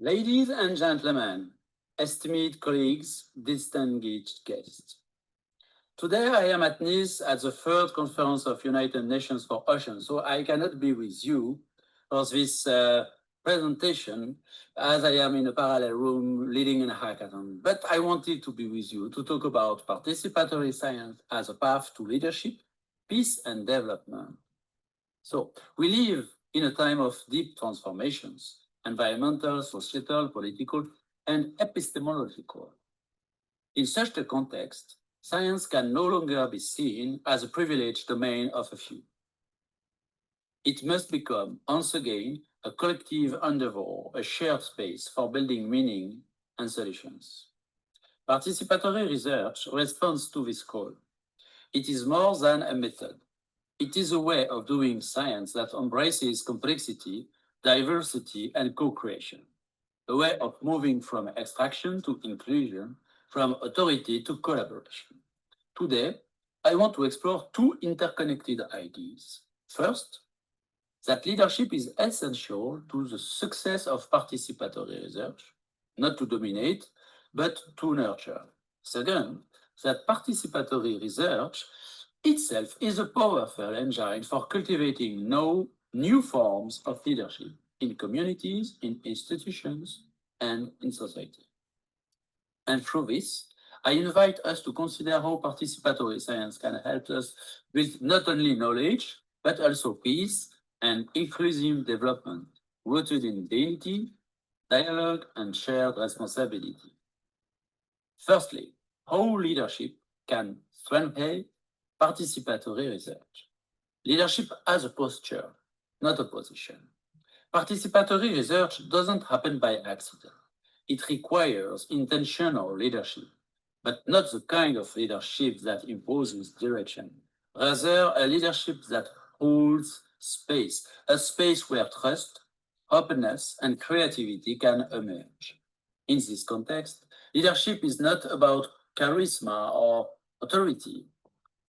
Ladies and gentlemen, esteemed colleagues, distinguished guests. Today I am at Nice at the third conference of United Nations for Oceans, so I cannot be with you for this presentation as I am in a parallel room leading a hackathon. But I wanted to be with you to talk about participatory science as a path to leadership, peace and development. So we live in a time of deep transformations, environmental, societal, political, and epistemological. In such a context, science can no longer be seen as a privileged domain of a few. It must become, once again, a collective endeavor, a shared space for building meaning and solutions. Participatory research responds to this call. It is more than a method. It is a way of doing science that embraces complexity, diversity, and co-creation. A way of moving from extraction to inclusion, from authority to collaboration. Today, I want to explore two interconnected ideas. First, that leadership is essential to the success of participatory research, not to dominate, but to nurture. Second, that participatory research itself is a powerful engine for cultivating new forms of leadership in communities, in institutions, and in society. And through this, I invite us to consider how participatory science can help us with not only knowledge, but also peace and inclusive development, rooted in dignity, dialogue, and shared responsibility. Firstly, how leadership can strengthen participatory research. Leadership as a posture, not a position. Participatory research doesn't happen by accident. It requires intentional leadership, but not the kind of leadership that imposes direction. Rather, a leadership that holds space, a space where trust, openness, and creativity can emerge. In this context, leadership is not about charisma or authority.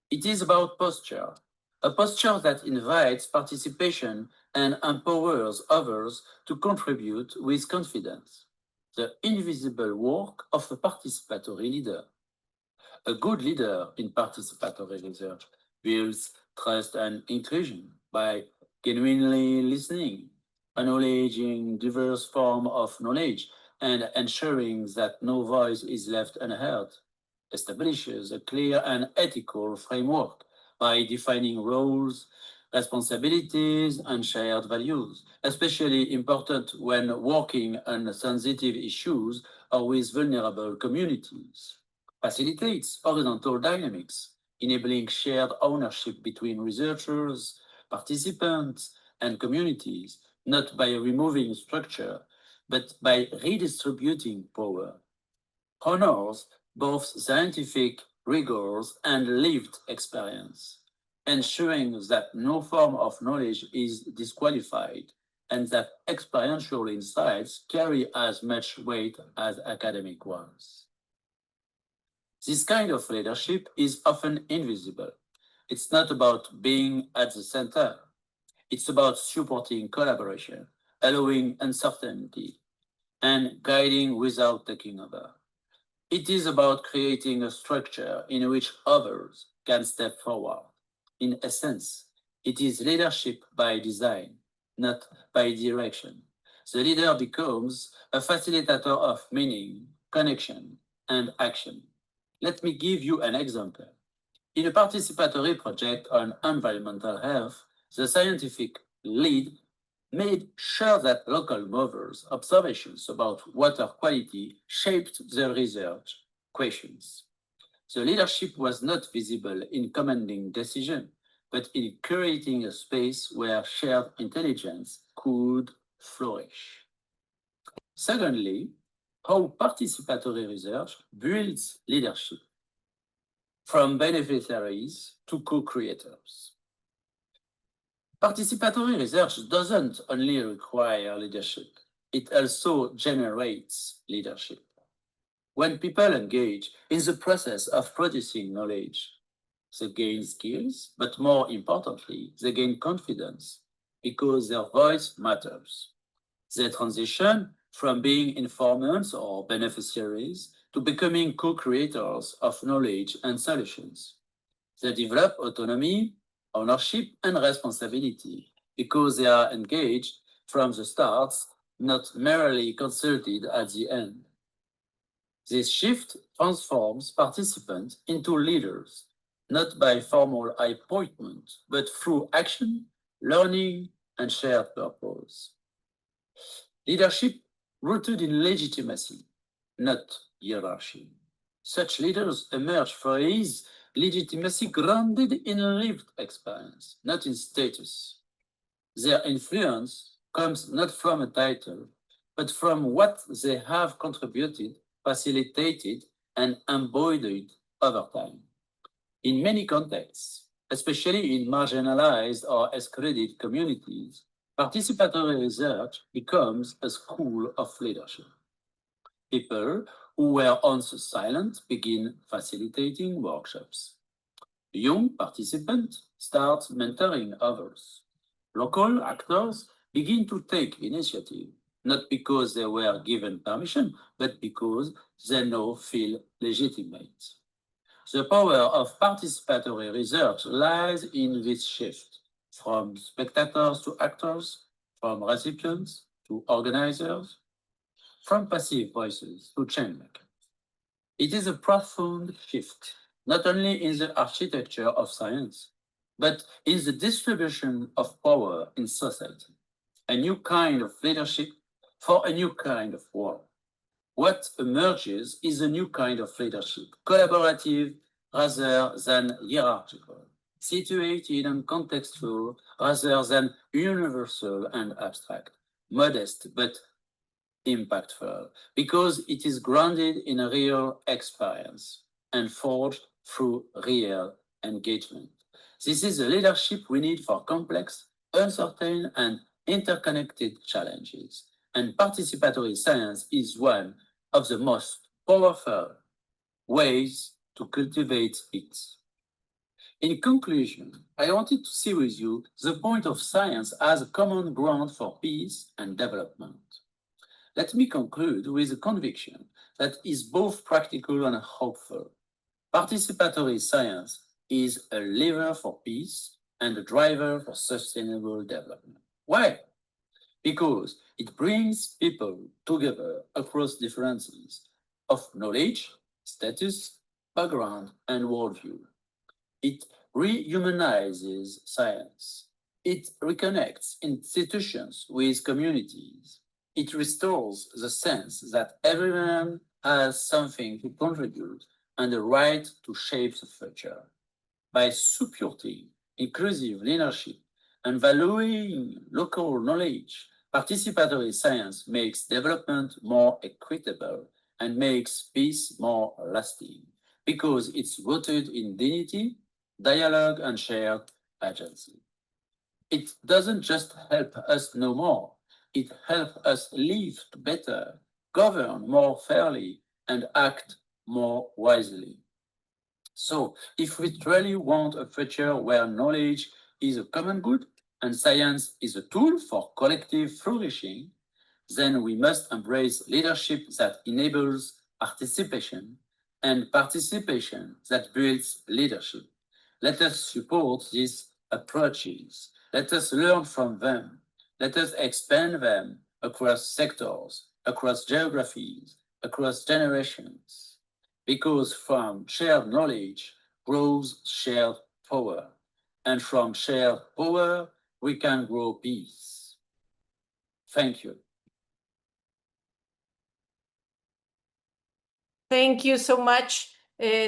It is about posture, a posture that invites participation and empowers others to contribute with confidence. The invisible work of a participatory leader. A good leader in participatory research builds trust and inclusion by genuinely listening, acknowledging diverse forms of knowledge, and ensuring that no voice is left unheard. Establishes a clear and ethical framework by defining roles, responsibilities, and shared values, especially important when working on sensitive issues or with vulnerable communities. Facilitates horizontal dynamics, enabling shared ownership between researchers, participants, and communities, not by removing structure, but by redistributing power. Honors both scientific rigors and lived experience, ensuring that no form of knowledge is disqualified and that experiential insights carry as much weight as academic ones. This kind of leadership is often invisible. It's not about being at the center. It's about supporting collaboration, allowing uncertainty, and guiding without taking over. It is about creating a structure in which others can step forward. In essence, it is leadership by design, not by direction. The leader becomes a facilitator of meaning, connection, and action. Let me give you an example. In a participatory project on environmental health, the scientific lead made sure that local movers' observations about water quality shaped the research questions. The leadership was not visible in commanding decision, but in creating a space where shared intelligence could flourish. Secondly, how participatory research builds leadership from beneficiaries to co-creators. Participatory research doesn't only require leadership, it also generates leadership. When people engage in the process of producing knowledge, they gain skills, but more importantly, they gain confidence because their voice matters. They transition from being informants or beneficiaries to becoming co-creators of knowledge and solutions. They develop autonomy, ownership, and responsibility because they are engaged from the start, not merely consulted at the end. This shift transforms participants into leaders, not by formal appointment, but through action, learning, and shared purpose. Leadership rooted in legitimacy, not hierarchy. Such leaders emerge for his legitimacy grounded in lived experience, not in status. Their influence comes not from a title, but from what they have contributed, facilitated, and embodied over time. In many contexts, especially in marginalized or excluded communities, participatory research becomes a school of leadership. People who were once silent begin facilitating workshops. Young participants start mentoring others. Local actors begin to take initiative, not because they were given permission, but because they now feel legitimate. The power of participatory research lies in this shift from spectators to actors, from recipients to organizers, from passive voices to changemakers. It is a profound shift, not only in the architecture of science, but in the distribution of power in society. A new kind of leadership for a new kind of world. What emerges is a new kind of leadership, collaborative rather than hierarchical, situated and contextual rather than universal and abstract, modest but impactful, because it is grounded in a real experience and forged through real engagement. This is the leadership we need for complex, uncertain, and interconnected challenges. And participatory science is one of the most powerful ways to cultivate it. In conclusion, I wanted to see with you the point of science as a common ground for peace and development. Let me conclude with a conviction that is both practical and hopeful. Participatory science is a lever for peace and a driver for sustainable development. Why? Because it brings people together across differences of knowledge, status, background, and worldview. It rehumanizes science. It reconnects institutions with communities. It restores the sense that everyone has something to contribute and a right to shape the future. By supporting inclusive leadership and valuing local knowledge, participatory science makes development more equitable and makes peace more lasting because it's rooted in dignity, dialogue, and shared agency. It doesn't just help us know more, it helps us live better, govern more fairly, and act more wisely. So, if we truly want a future where knowledge is a common good and science is a tool for collective flourishing, then we must embrace leadership that enables participation and participation that builds leadership. Let us support these approaches. Let us learn from them. Let us expand them across sectors, across geographies, across generations. Because from shared knowledge grows shared power. And from shared power, we can grow peace. Thank you. Thank you so much,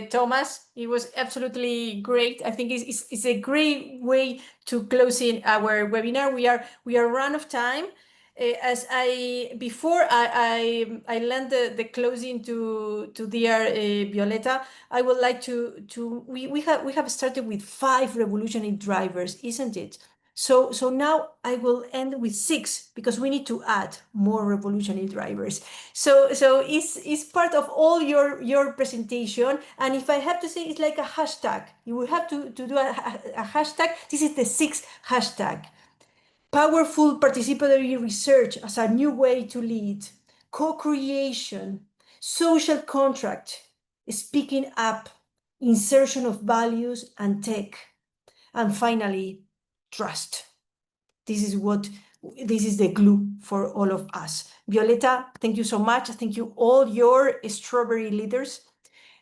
Thomas. It was absolutely great. I think it's a great way to close in our webinar. We are run of time. As before I lend the closing to dear Violeta, I would like we have started with 5 revolutionary drivers, isn't it? So now I will end with 6 because we need to add more revolutionary drivers. So it's part of all your presentation. And if I have to say, it's like a hashtag. You will have to do a hashtag. This is the 6th hashtag. Powerful participatory research as a new way to lead. co-creation, social contract, speaking up, insertion of values and tech, and finally, trust. This is the glue for all of us. Violeta, thank you so much. Thank you all your strawberry leaders.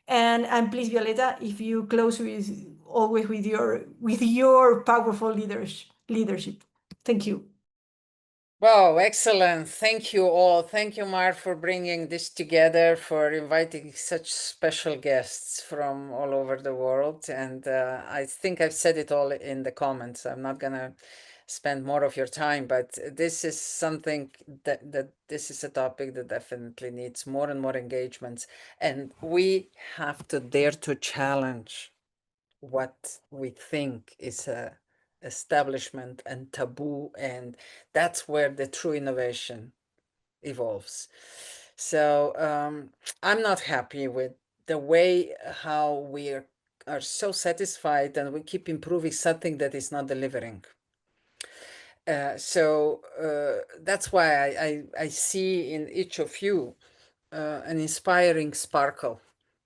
And please, Violeta, if you close with always with your powerful leadership. Thank you. Wow, excellent. Thank you all. Thank you, Mar, for bringing this together, for inviting such special guests from all over the world. And I think I've said it all in the comments. I'm not going to spend more of your time, but this is something that this is a topic that definitely needs more and more engagements. And we have to dare to challenge what we think is a establishment and taboo, and that's where the true innovation evolves. So I'm not happy with the way how we are so satisfied and we keep improving something that is not delivering. That's why I see in each of you an inspiring sparkle,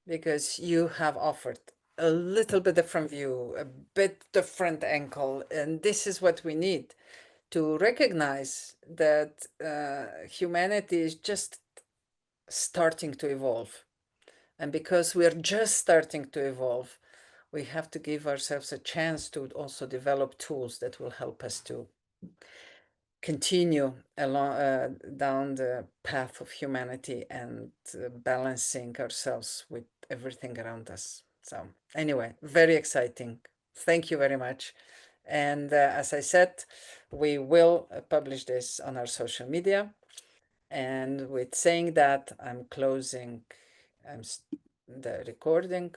because you have offered a little bit different view, a bit different angle, and this is what we need to recognize that humanity is just starting to evolve. And because we are just starting to evolve, we have to give ourselves a chance to also develop tools that will help us to continue along down the path of humanity and balancing ourselves with everything around us. So anyway, very exciting. Thank you very much. And as I said, we will publish this on our social media. And with saying that, I'm closing the recording.